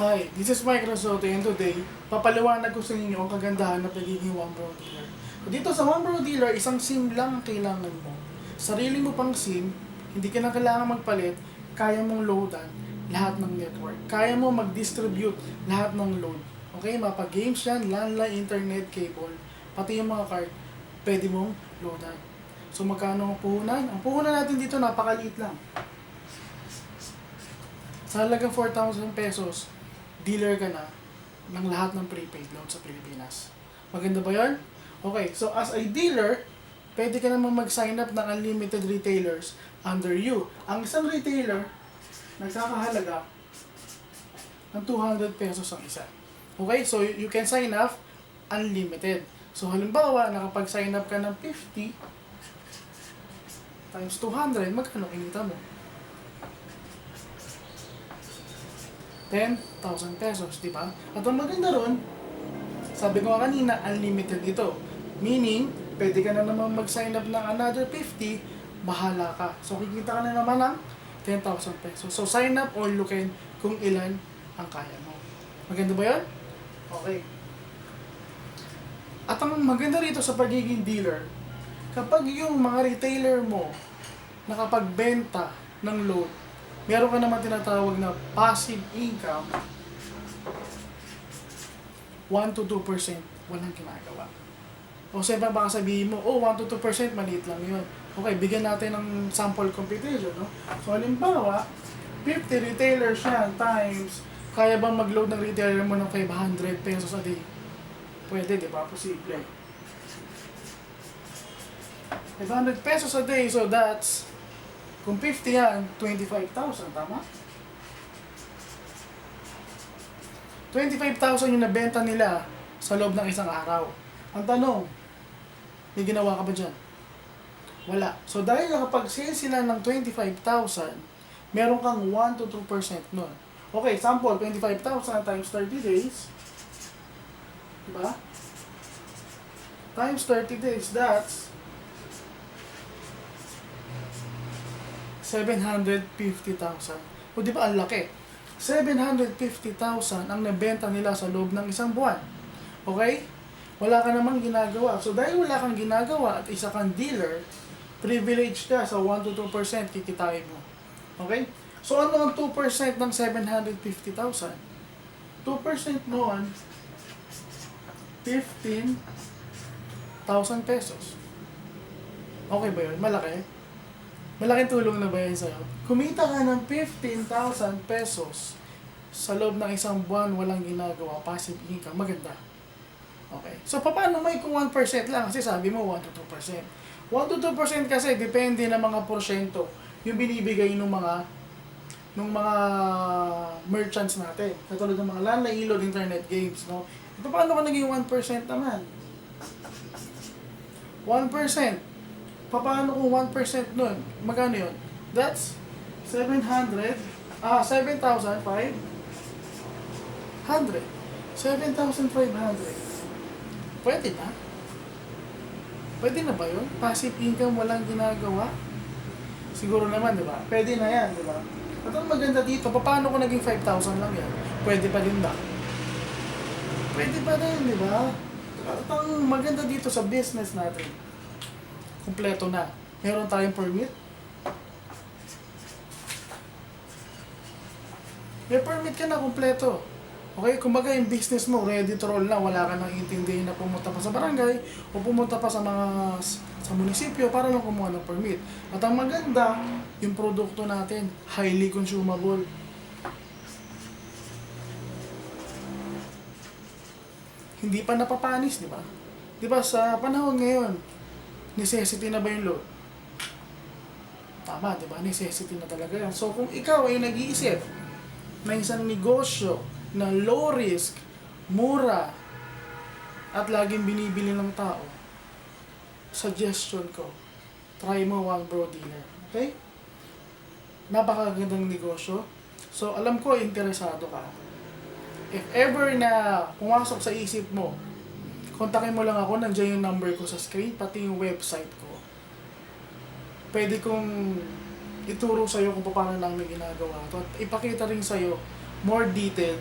Hi, this is Mike Rasote and today, papaliwanag ko sa inyo ang kagandahan ng pagiging One Pro Dealer. Dito sa One Pro Dealer, isang SIM lang ang kailangan mo. Sarili mo pang SIM, hindi ka na kailangan magpalit, kaya mong loadan lahat ng network. Kaya mo mag-distribute lahat ng load. Okay, mapag-games yan, landline, internet, cable, pati yung mga card, pwede mong loadan. So magkano ang puhunan? Ang puhunan natin dito napakaliit lang. Sa halagang 4,000 pesos, dealer ka na ng lahat ng prepaid load sa Pilipinas. Maganda ba yun? Okay, so as a dealer, pwede ka naman mag-sign up ng unlimited retailers under you. Ang isang retailer, nagkakahalaga ng 200 pesos ang isa. Okay, so you can sign up unlimited. So halimbawa, nakapag-sign up ka ng 50 times 200, magkano kinita mo? 10,000 pesos, di ba? At ang maganda ron, sabi ko kanina, unlimited ito. Meaning, pwede ka na naman mag-sign up ng another 50, bahala ka. So, kikita ka na naman ng 10,000 pesos. So, sign up or lookin kung ilan ang kaya mo. Maganda ba yun? Okay. At ang maganda rito sa pagiging dealer, kapag yung mga retailer mo nakapagbenta ng load, meron ka naman tinatawag na passive income, 1 to 2% walang ginagawa. O siyempre baka sabihin mo, 1 to 2% maliit lang yun. Okay, bigyan natin ng sample computation, no? So halimbawa, 50 retailers yan times, kaya bang mag-load ng retailer mo ng 500 pesos a day? Pwede, di ba? Posible. 500 pesos a day, so that's, kung 50 yan, 25,000, tama? 25,000 yung nabenta nila sa loob ng isang araw. Ang tanong, may ginawa ka ba dyan? Wala. So dahil nakapag-sale sila ng 25,000, meron kang 1 to 2% nun. Okay, sample, 25,000 times 30 days. Diba? Times 30 days, that's 750,000. O di ba ang laki? 750,000 ang nabenta nila sa loob ng isang buwan. Okay? Wala ka namang ginagawa. So dahil wala kang ginagawa at isa kang dealer, privilege ka sa 1 to 2% kikitain mo. Okay? So ano ang 2% ng 750,000? 2% noon, 15,000 pesos. Okay ba yun? Malaki? Malaking tulong na ba yan sa'yo? Kumita ka ng 15,000 pesos sa loob ng isang buwan, walang ginagawa, passive income, maganda. Okay. So, paano may kung 1% lang? Kasi sabi mo 1 to 2%. 1 to 2% kasi depende na mga porsyento yung binibigay ng mga merchants natin. Katulad ng mga landline, ilog, internet games, no? Paano ka naging 1% naman? 1%. Paano kung 1% nun? Magkano yun? That's 7,500. 7,500. Pwede na? Pwede na ba yun? Passive income, walang ginagawa? Siguro naman, di ba? Pwede na yan, di ba? At ang maganda dito, paano kung naging 5,000 lang yan? Pwede pa din ba? Pwede pa din, di ba? At ang maganda dito sa business natin, kumpleto na. Meron tayong permit. May permit ka na, kumpleto. Okay, kumbaga yung business mo, ready to roll na, wala ka nang intindihin na pumunta pa sa barangay o pumunta pa sa munisipyo para lang kumuha ng permit. At ang maganda, yung produkto natin, highly consumable. Hindi pa napapanis, di ba? Di ba sa panahon ngayon, necessity na ba yung load? Tama, di ba? Necessity na talaga yan. So, kung ikaw ay nag-iisip na isang negosyo na low risk, mura, at laging binibili ng tao, suggestion ko, try mo One Pro Dealer. Okay? Napakagandang negosyo. So, alam ko, interesado ka. If ever na pumasok sa isip mo, kontakin mo lang ako, nandiyan yung number ko sa screen, pati yung website ko. Pwede kong ituro sa'yo kung paano namin ginagawa ito. At ipakita rin sa'yo more detailed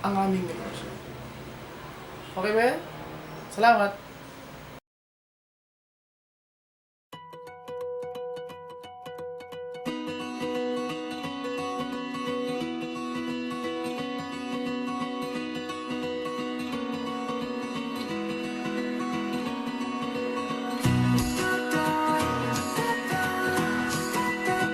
ang aming negosyo. Okay ba yan? Salamat!